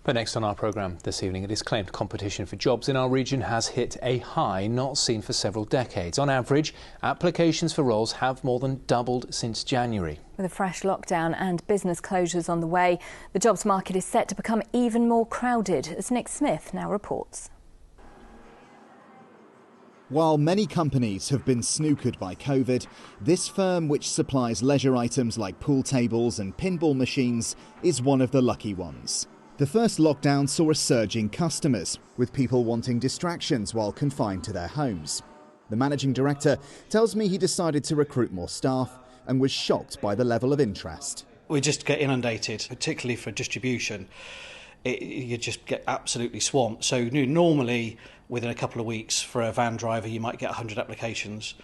But next on our programme this evening, it is claimed competition for jobs in our region has hit a high not seen for several decades. On average, applications for roles have more than doubled since January. With a fresh lockdown and business closures on the way, the jobs market is set to become even more crowded, as Nick Smith now reports. While many companies have been snookered by COVID, this firm, which supplies leisure items like pool tables and pinball machines, is one of the lucky ones. The first lockdown saw a surge in customers, with people wanting distractions while confined to their homes. The managing director tells me he decided to recruit more staff and was shocked by the level of interest. We just get inundated, particularly for distribution. You just get absolutely swamped. So normally, within a couple of weeks for a van driver, you might get 100 applications.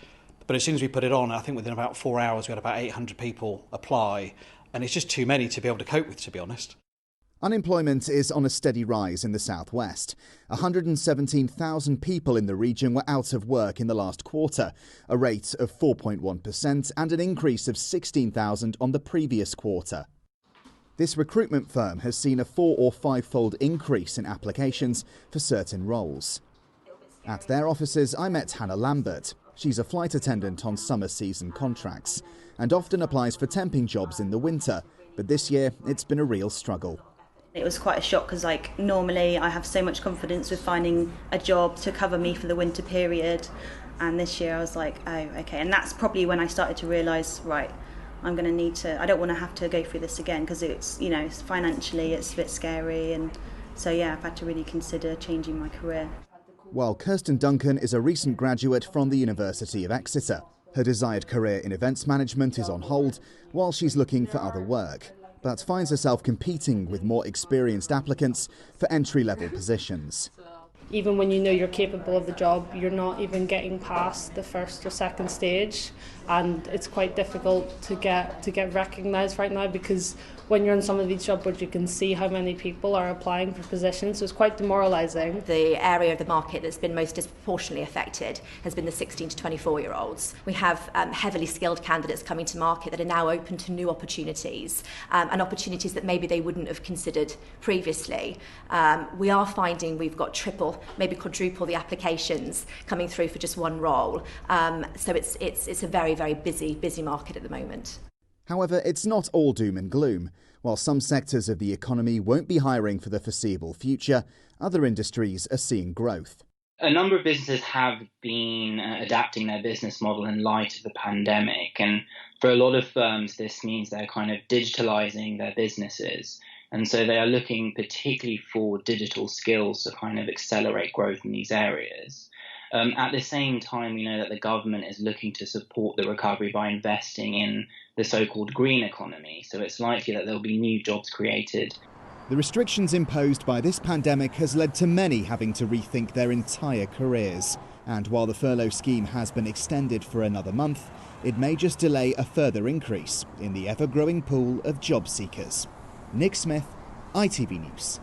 But as soon as we put it on, I think within about 4 hours, we had about 800 people apply. And it's just too many to be able to cope with, to be honest. Unemployment is on a steady rise in the southwest. 117,000 people in the region were out of work in the last quarter, a rate of 4.1% and an increase of 16,000 on the previous quarter. This recruitment firm has seen a 4- or 5-fold increase in applications for certain roles. At their offices, I met Hannah Lambert. She's a flight attendant on summer season contracts and often applies for temping jobs in the winter, but this year it's been a real struggle. It was quite a shock because normally I have so much confidence with finding a job to cover me for the winter period, and this year I was like, oh, okay. And that's probably when I started to realise, right, I'm going to need to, I don't want to have to go through this again because it's, it's financially it's a bit scary, and so yeah, I've had to really consider changing my career. While Kirsten Duncan is a recent graduate from the University of Exeter. Her desired career in events management is on hold while she's looking for other work, but finds herself competing with more experienced applicants for entry-level positions. Even when you know you're capable of the job, you're not even getting past the first or second stage, and it's quite difficult to get recognised right now, because when you're on some of these job boards you can see how many people are applying for positions, so it's quite demoralising. The area of the market that's been most disproportionately affected has been the 16 to 24-year-olds. We have heavily skilled candidates coming to market that are now open to new opportunities, and opportunities that maybe they wouldn't have considered previously. We are finding we've got triple, maybe quadruple the applications coming through for just one role. So it's a very, very busy market at the moment. However, it's not all doom and gloom. While some sectors of the economy won't be hiring for the foreseeable future, other industries are seeing growth. A number of businesses have been adapting their business model in light of the pandemic, and for a lot of firms this means they're kind of digitalising their businesses, and so they are looking particularly for digital skills to kind of accelerate growth in these areas. At the same time, we know that the government is looking to support the recovery by investing in the so-called green economy, so it's likely that there will be new jobs created. The restrictions imposed by this pandemic has led to many having to rethink their entire careers. And while the furlough scheme has been extended for another month, it may just delay a further increase in the ever-growing pool of job seekers. Nick Smith, ITV News.